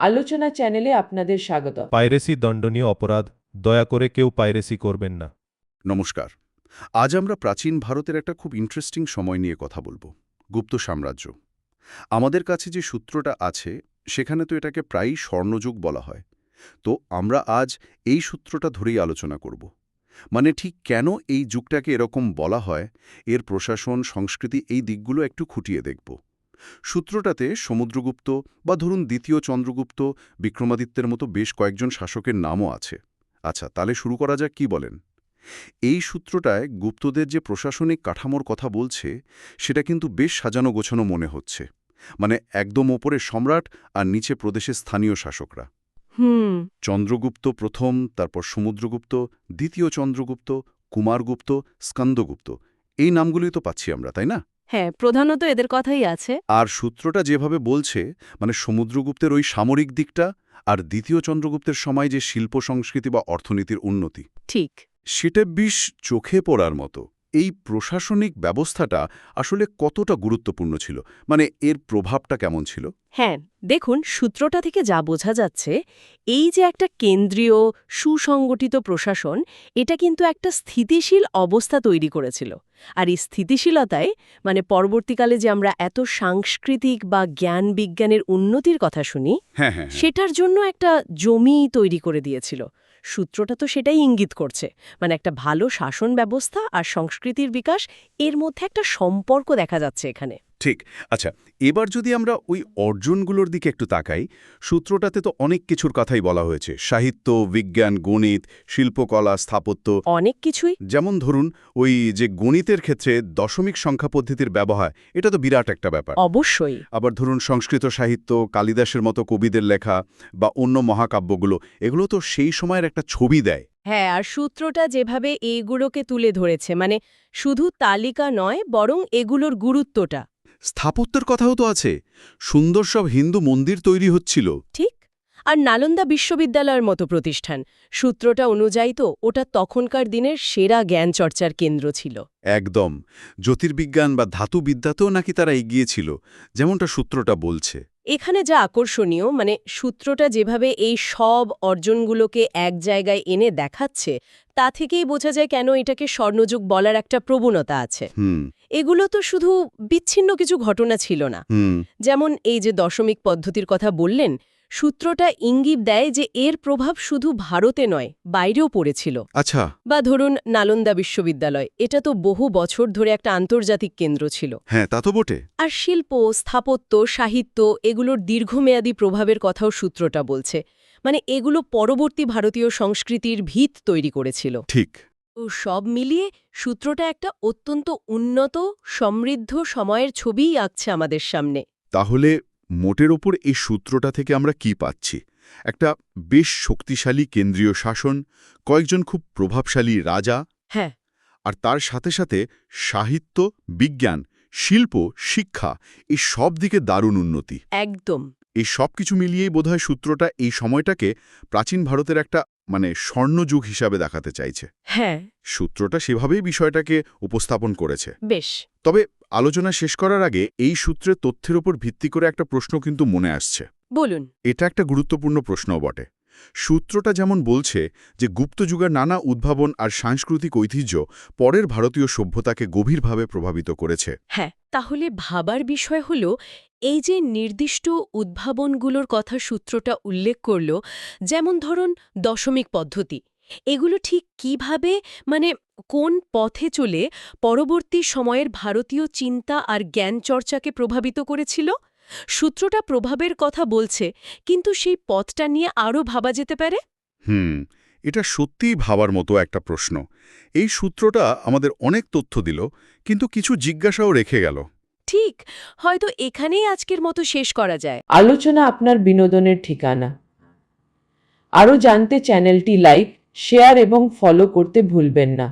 আলোচনা চ্যানেলে আপনাদের স্বাগত। পাইরেসি দণ্ডনীয় অপরাধ, দয়া করে কেউ পাইরেসি করবেন না। নমস্কার। আজ আমরা প্রাচীন ভারতের একটা খুব ইন্টারেস্টিং সময় নিয়ে কথা বলবো, গুপ্ত সাম্রাজ্য। আমাদের কাছে যে সূত্রটা আছে সেখানে তো এটাকে প্রায়ই স্বর্ণযুগ বলা হয়। তো আমরা আজ এই সূত্রটা ধরেই আলোচনা করব। মানে ঠিক কেন এই যুগটাকে এরকম বলা হয়, এর প্রশাসন, সংস্কৃতি, এই দিকগুলো একটু খুঁটিয়ে দেখব। সূত্রটাতে সমুদ্রগুপ্ত বা ধরুন দ্বিতীয় চন্দ্রগুপ্ত, বিক্রমাদিত্যের মতো বেশ কয়েকজন শাসকের নামও আছে। আচ্ছা, তাহলে শুরু করা যাক, কি বলেন? এই সূত্রটায় গুপ্তদের যে প্রশাসনিক কাঠামোর কথা বলছে সেটা কিন্তু বেশ সাজানো গোছানো মনে হচ্ছে। মানে একদম ওপরে সম্রাট আর নিচে প্রদেশের স্থানীয় শাসকরা। চন্দ্রগুপ্ত প্রথম, তারপর সমুদ্রগুপ্ত, দ্বিতীয় চন্দ্রগুপ্ত, কুমারগুপ্ত, স্কন্দগুপ্ত, এই নামগুলোই তো পাচ্ছি আমরা, তাই না? হ্যাঁ, প্রধানত এদের কথাই আছে। আর সূত্রটা যেভাবে বলছে, মানে সমুদ্রগুপ্তের ওই সামরিক দিকটা আর দ্বিতীয় চন্দ্রগুপ্তের সময় যে শিল্প সংস্কৃতি বা অর্থনীতির উন্নতি, ঠিক। সেটা বেশ চোখে পড়ার মতো। এই প্রশাসনিক ব্যবস্থাটা আসলে কতটা গুরুত্বপূর্ণ ছিল, মানে এর প্রভাবটা কেমন ছিল? হ্যাঁ, দেখুন, সূত্রটা থেকে যা বোঝা যাচ্ছে, এই যে একটা কেন্দ্রীয় সুসংগঠিত প্রশাসন, এটা কিন্তু একটা স্থিতিশীল অবস্থা তৈরি করেছিল। আর এই স্থিতিশীলতায়, মানে পরবর্তীকালে যে আমরা এত সাংস্কৃতিক বা জ্ঞান বিজ্ঞানের উন্নতির কথা শুনি, হ্যাঁ, হ্যাঁ, সেটার জন্য একটা জমি তৈরি করে দিয়েছিল। সূত্রটা তো সেটাই ইঙ্গিত করছে, মানে একটা ভালো শাসন ব্যবস্থা আর সংস্কৃতির বিকাশ, এর মধ্যে একটা সম্পর্ক দেখা যাচ্ছে এখানে। ঠিক। আচ্ছা, এবার যদি আমরা ওই অর্জনগুলোর দিকে একটু তাকাই, সূত্রটাতে তো অনেক কিছুর কথাই বলা হয়েছে, সাহিত্য, বিজ্ঞান, গণিত, শিল্পকলা, স্থাপত্য, অনেক কিছুই। যেমন ধরুন ওই যে গণিতের ক্ষেত্রে দশমিক সংখ্যা পদ্ধতির ব্যবহার, এটা তো বিরাট একটা ব্যাপার। অবশ্যই। আবার ধরুন সংস্কৃত সাহিত্য, কালিদাসের মতো কবিদের লেখা বা অন্য মহাকাব্যগুলো, এগুলো তো সেই সময়ের একটা ছবি দেয়। হ্যাঁ, আর সূত্রটা যেভাবে এইগুলোকে তুলে ধরেছে, মানে শুধু তালিকা নয়, বরং এগুলোর গুরুত্বটা। স্থাপত্যের কথাও তো আছে, সুন্দর সব হিন্দু মন্দির তৈরি হচ্ছিল। ঠিক। আর নালন্দা বিশ্ববিদ্যালয়ের মতো প্রতিষ্ঠান, সূত্রটা অনুযায়ী তো ওটা তখনকার দিনের সেরা জ্ঞান চর্চার কেন্দ্র ছিল। একদম। জ্যোতির্বিজ্ঞান বা ধাতুবিদ্যাতেও নাকি তারা এগিয়ে ছিল, যেমনটা সূত্রটা বলছে। এখানে যা আকর্ষণীয়, মানে সূত্রটা যেভাবে এই সব অর্জনগুলোকে এক জায়গায় এনে দেখাচ্ছে, তা থেকেই বোঝা যায় কেন এটাকে স্বর্ণযুগ বলার একটা প্রবণতা আছে। হুম এগুলো তো শুধু বিচ্ছিন্ন কিছু ঘটনা ছিল না। হুম যেমন এই যে দশমিক পদ্ধতির কথা বললেন, সূত্রটা ইঙ্গিত দেয় যে এর প্রভাব শুধু ভারতে নয়, বাইরেও পড়েছিল। আচ্ছা। বা ধরুন নালন্দা বিশ্ববিদ্যালয়, এটা তো বহু বছর ধরে একটা আন্তর্জাতিক কেন্দ্র ছিল। হ্যাঁ, তা তো বটে। আর শিল্প, স্থাপত্য, সাহিত্য, এগুলোর দীর্ঘমেয়াদী প্রভাবের কথাও সূত্রটা বলছে। মানে এগুলো পরবর্তী ভারতীয় সংস্কৃতির ভিত তৈরি করেছিল। ঠিক। তো সব মিলিয়ে সূত্রটা একটা অত্যন্ত উন্নত, সমৃদ্ধ সময়ের ছবিই আঁকছে আমাদের সামনে। তাহলে মোটের ওপর এই সূত্রটা থেকে আমরা কি পাচ্ছি? একটা বেশ শক্তিশালী কেন্দ্রীয় শাসন, কয়েকজন খুব প্রভাবশালী রাজা, হ্যাঁ। আর তার সাথে সাথে সাহিত্য, বিজ্ঞান, শিল্প, শিক্ষা, এই সব দিকে দারুণ উন্নতি। একদম। এই সব কিছু মিলিয়েই বোধহয় সূত্রটা এই সময়টাকে প্রাচীন ভারতের একটা স্বর্ণযুগ হিসাবে দেখাতে চাইছে। হ্যাঁ। সূত্রটা সেভাবেই বিষয়টাকে উপস্থাপন করেছে। বেশ। তবে আলোচনা শেষ করার আগে এই সূত্রের তথ্যের উপর ভিত্তি করে একটা প্রশ্ন কিন্তু মনে আসছে। বলুন। এটা একটা গুরুত্বপূর্ণ প্রশ্নও বটে। সূত্রটা যেমন বলছে যে গুপ্তযুগের নানা উদ্ভাবন আর সাংস্কৃতিক ঐতিহ্য পরের ভারতীয় সভ্যতাকে গভীরভাবে প্রভাবিত করেছে। হ্যাঁ, তাহলে ভাবার বিষয় হল, এই যে নির্দিষ্ট উদ্ভাবনগুলোর কথা সূত্রটা উল্লেখ করল, যেমন ধরুন দশমিক পদ্ধতি, এগুলো ঠিক কিভাবে, মানে কোন পথে চলে পরবর্তী সময়ের ভারতীয় চিন্তা আর জ্ঞান চর্চাকে প্রভাবিত করেছিল? সূত্রটা প্রভাবের কথা বলছে, কিন্তু সেই পথটা নিয়ে আরও ভাবা যেতে পারে। এটা সত্যিই ভাবার মতো একটা প্রশ্ন। এই সূত্রটা আমাদের অনেক তথ্য দিল, কিন্তু কিছু জিজ্ঞাসাও রেখে গেল। ঠিক, হয়তো এখানেই আজকের মতো শেষ করা যায়। আলোচনা আপনার বিনোদনের ঠিকানা। আরও জানতে চ্যানেলটি লাইক, শেয়ার এবং ফলো করতে ভুলবেন না।